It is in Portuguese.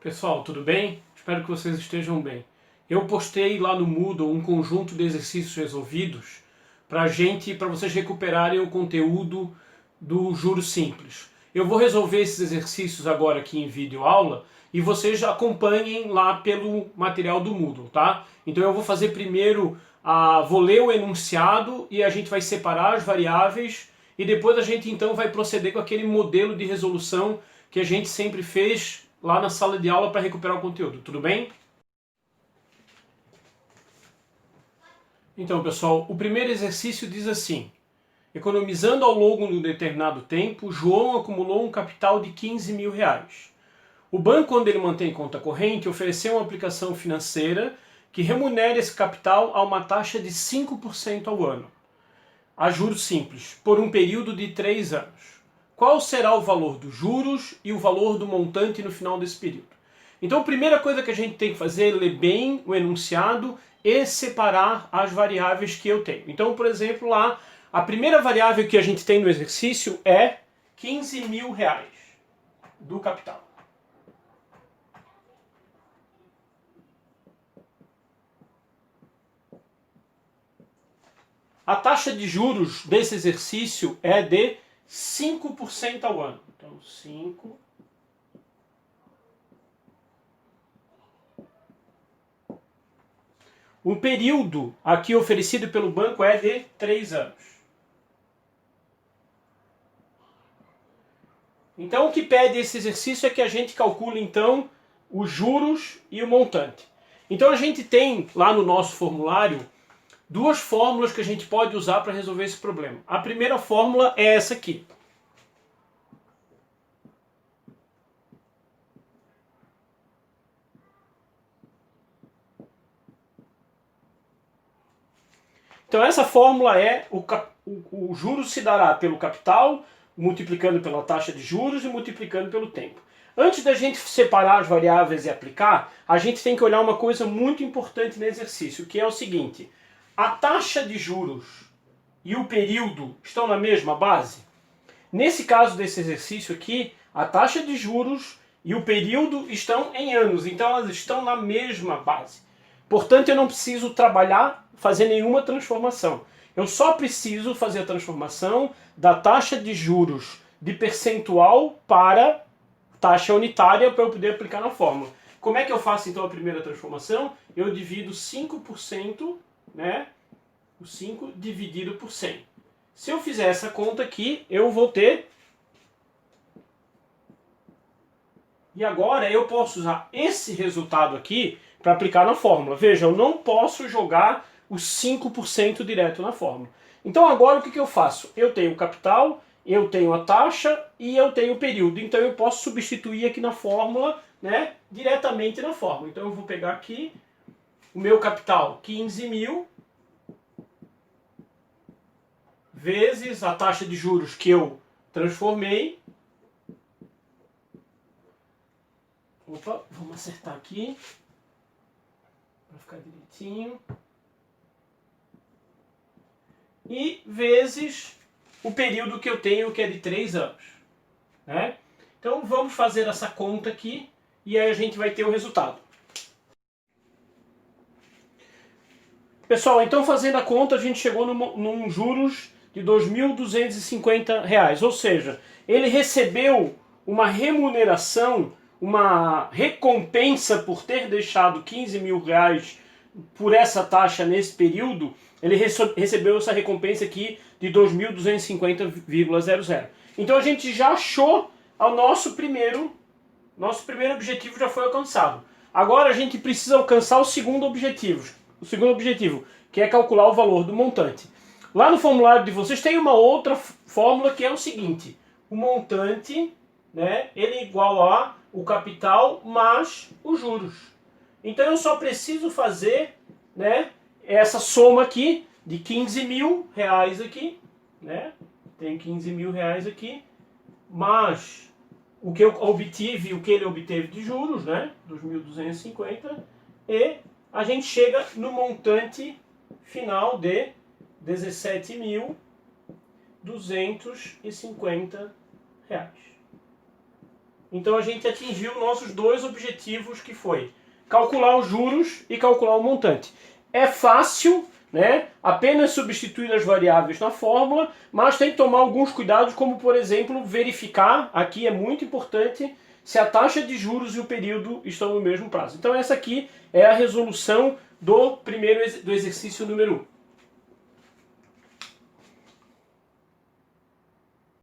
Pessoal, tudo bem? Espero que vocês estejam bem. Eu postei lá no Moodle um conjunto de exercícios resolvidos para vocês recuperarem o conteúdo do Juros Simples. Eu vou resolver esses exercícios agora aqui em vídeo aula e vocês acompanhem lá pelo material do Moodle, tá? Então eu vou fazer primeiro, vou ler o enunciado e a gente vai separar as variáveis e depois a gente então vai proceder com aquele modelo de resolução que a gente sempre fez lá na sala de aula para recuperar o conteúdo, tudo bem? Então, pessoal, o primeiro exercício diz assim: economizando ao longo de um determinado tempo, João acumulou um capital de 15 mil reais. O banco, onde ele mantém conta corrente, ofereceu uma aplicação financeira que remunera esse capital a uma taxa de 5% ao ano, a juros simples, por um período de 3 anos. Qual será o valor dos juros e o valor do montante no final desse período? Então a primeira coisa que a gente tem que fazer é ler bem o enunciado e separar as variáveis que eu tenho. Então, por exemplo, lá, a primeira variável que a gente tem no exercício é 15 mil reais do capital. A taxa de juros desse exercício é de 5% ao ano. Então, 5. O período aqui oferecido pelo banco é de 3 anos. Então, o que pede esse exercício é que a gente calcule, então, os juros e o montante. Então, a gente tem lá no nosso formulário duas fórmulas que a gente pode usar para resolver esse problema. A primeira fórmula é essa aqui. Então essa fórmula é o juros se dará pelo capital, multiplicando pela taxa de juros e multiplicando pelo tempo. Antes da gente separar as variáveis e aplicar, a gente tem que olhar uma coisa muito importante no exercício, que é o seguinte: a taxa de juros e o período estão na mesma base? Nesse caso desse exercício aqui, a taxa de juros e o período estão em anos, então elas estão na mesma base. Portanto, eu não preciso fazer nenhuma transformação. Eu só preciso fazer a transformação da taxa de juros de percentual para taxa unitária para eu poder aplicar na fórmula. Como é que eu faço então a primeira transformação? Eu divido 5%, né? O 5 dividido por 100. Se eu fizer essa conta aqui, eu vou ter... E agora eu posso usar esse resultado aqui para aplicar na fórmula. Veja, eu não posso jogar os 5% direto na fórmula. Então agora o que eu faço? Eu tenho o capital, eu tenho a taxa e eu tenho o período. Então eu posso substituir aqui na fórmula, né, diretamente na fórmula. Então eu vou pegar aqui o meu capital, 15 mil, vezes a taxa de juros que eu transformei. Opa, vamos acertar aqui para ficar direitinho. E vezes o período que eu tenho, que é de 3 anos. Né? Então vamos fazer essa conta aqui e aí a gente vai ter o resultado. Pessoal, então fazendo a conta, a gente chegou num juros de R$ 2.250, ou seja, ele recebeu uma remuneração, uma recompensa por ter deixado 15 mil reais por essa taxa nesse período. Ele recebeu essa recompensa aqui de 2.250,00. Então a gente já achou o nosso primeiro objetivo já foi alcançado. Agora a gente precisa alcançar o segundo objetivo, que é calcular o valor do montante. Lá no formulário de vocês tem uma outra fórmula que é o seguinte: o montante, né, ele é igual a o capital mais os juros. Então eu só preciso fazer, né, essa soma aqui de 15 mil reais aqui, né? Tem 15 mil reais aqui, mais o que eu obtive, o que ele obteve de juros, né? 2.250, e a gente chega no montante final de 17.250 reais. Então a gente atingiu nossos dois objetivos, que foi calcular os juros e calcular o montante. É fácil, né? Apenas substituir as variáveis na fórmula, mas tem que tomar alguns cuidados, como por exemplo, verificar, aqui é muito importante, se a taxa de juros e o período estão no mesmo prazo. Então essa aqui é a resolução do exercício número 1.